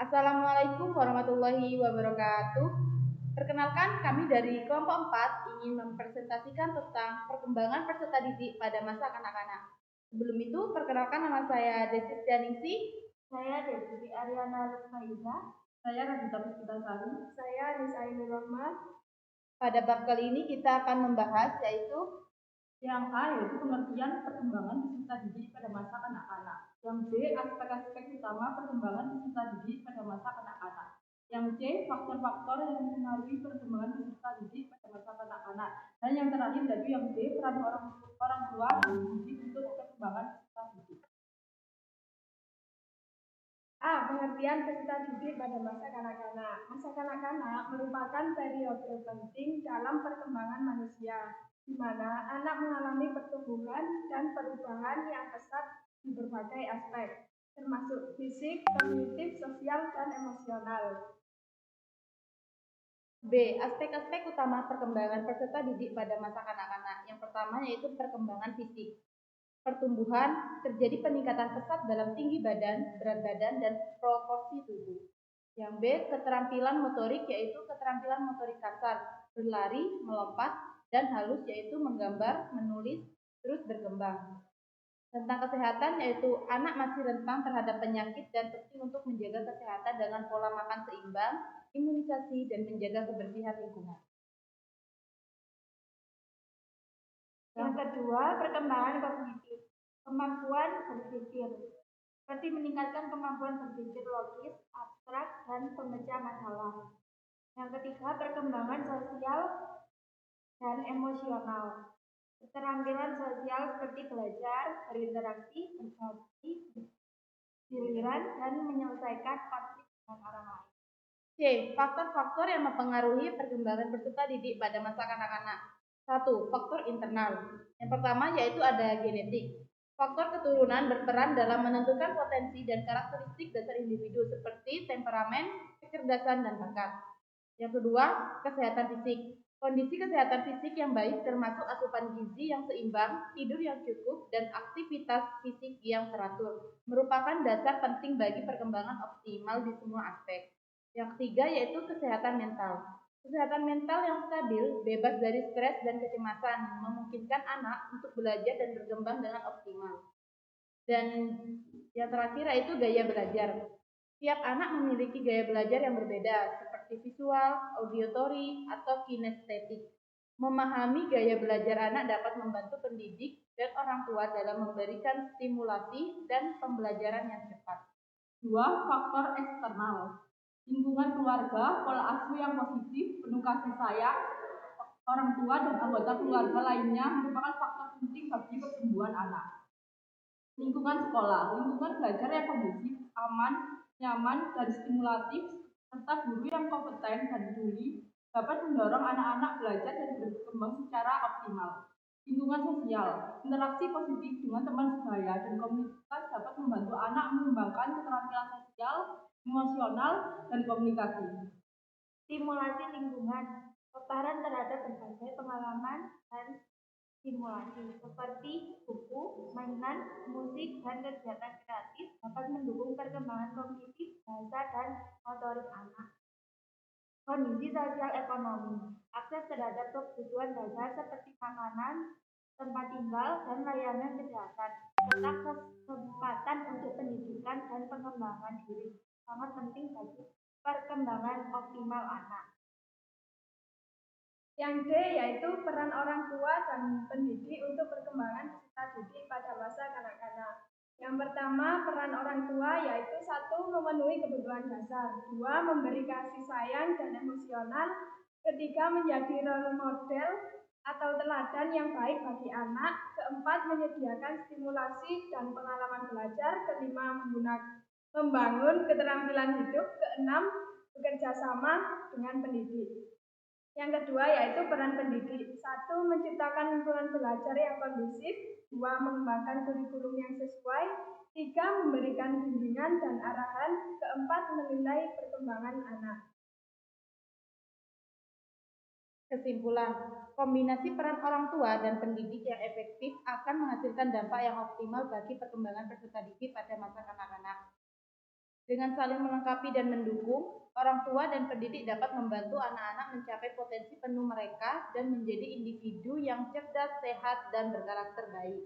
Assalamualaikum warahmatullahi wabarakatuh. Perkenalkan, kami dari kelompok 4 ingin mempresentasikan tentang perkembangan peserta didik pada masa kanak-kanak. Sebelum itu, perkenalkan nama saya Desi Stianingsi. Saya Devi Ariana Lukmaida. Saya Radita Puspitasari. Saya Nisa Ainur Rahmat. Pada bab kali ini kita akan membahas yaitu yang A yaitu pengertian perkembangan peserta didik pada masa kanak-kanak. Yang B, aspek-aspek utama perkembangan peserta didik pada masa kanak-kanak. Yang C, faktor-faktor yang mempengaruhi perkembangan peserta didik pada masa kanak-kanak. Dan yang terakhir yaitu yang D, peran orang tua dan didik untuk perkembangan peserta didik. A. Pengertian peserta didik pada masa kanak-kanak. Masa kanak-kanak merupakan periode penting dalam perkembangan manusia, di mana anak mengalami pertumbuhan dan perubahan yang pesat di berbagai aspek, termasuk fisik, kognitif, sosial, dan emosional. B. Aspek-aspek utama perkembangan peserta didik pada masa kanak-kanak. Yang pertama yaitu perkembangan fisik. Pertumbuhan, terjadi peningkatan pesat dalam tinggi badan, berat badan, dan proporsi tubuh. Yang B. Keterampilan motorik yaitu keterampilan motorik kasar, berlari, melompat, dan halus yaitu menggambar, menulis, terus berkembang. Tentang kesehatan yaitu anak masih rentan terhadap penyakit dan penting untuk menjaga kesehatan dengan pola makan seimbang, imunisasi, dan menjaga kebersihan lingkungan. Yang kedua, perkembangan kognitif, kemampuan berpikir, seperti meningkatkan kemampuan berpikir logis, abstrak, dan pemecah masalah. Yang ketiga, perkembangan sosial dan emosional, keterampilan sosial seperti belajar, berinteraksi, berbagi, giliran, dan menyelesaikan konflik dengan orang lain. C. Faktor-faktor yang mempengaruhi perkembangan peserta didik pada masa kanak-kanak. 1. Faktor internal. Yang pertama yaitu ada genetik. Faktor keturunan berperan dalam menentukan potensi dan karakteristik dasar individu seperti temperamen, kecerdasan, dan bakat. Yang kedua, kesehatan fisik. Kondisi kesehatan fisik yang baik termasuk asupan gizi yang seimbang, tidur yang cukup, dan aktivitas fisik yang teratur merupakan dasar penting bagi perkembangan optimal di semua aspek. Yang ketiga yaitu kesehatan mental. Kesehatan mental yang stabil, bebas dari stres dan kecemasan, memungkinkan anak untuk belajar dan berkembang dengan optimal. Dan yang terakhir yaitu gaya belajar. Tiap anak memiliki gaya belajar yang berbeda, seperti visual, auditory, atau kinestetik. Memahami gaya belajar anak dapat membantu pendidik dan orang tua dalam memberikan stimulasi dan pembelajaran yang cepat. 2. Faktor eksternal. Lingkungan keluarga, pola asuh yang positif, penuh kasih sayang, orang tua dan anggota keluarga lainnya merupakan faktor penting bagi pertumbuhan anak. Lingkungan sekolah, lingkungan belajar yang kondusif, aman, nyaman, dan stimulatif, serta guru yang kompeten dan peduli dapat mendorong anak-anak belajar dan berkembang secara optimal. Lingkungan sosial, interaksi positif dengan teman sebaya dan komunitas dapat membantu anak mengembangkan keterampilan sosial, emosional, dan komunikasi. Stimulasi lingkungan, paparan terhadap berbagai pengalaman dan stimulasi seperti buku, mainan, musik, dan kegiatan kreatif dapat mendukung perkembangan kognitif, bahasa, dan motorik anak. Kondisi sosial ekonomi, akses terhadap kebutuhan dasar seperti makanan, tempat tinggal, dan layanan kesehatan, serta kesempatan untuk pendidikan dan pengembangan diri sangat penting bagi perkembangan optimal anak. Yang D yaitu peran orang tua dan pendidik untuk perkembangan peserta didik pada masa kanak-kanak. Yang pertama, peran orang tua yaitu 1. Memenuhi kebutuhan dasar, 2. Memberi kasih sayang dan emosional, 3. Menjadi role model atau teladan yang baik bagi anak, 4. Menyediakan stimulasi dan pengalaman belajar, 5. Membangun keterampilan hidup, 6. Bekerja sama dengan pendidik. Yang kedua yaitu peran pendidik. 1. Menciptakan lingkungan belajar yang kondusif, 2. Mengembangkan kurikulum yang sesuai, 3. Memberikan bimbingan dan arahan, 4. Menilai perkembangan anak. Kesimpulan, kombinasi peran orang tua dan pendidik yang efektif akan menghasilkan dampak yang optimal bagi perkembangan peserta didik pada masa kanak-kanak. Dengan saling melengkapi dan mendukung, orang tua dan pendidik dapat membantu anak-anak mencapai potensi penuh mereka dan menjadi individu yang cerdas, sehat, dan berkarakter baik.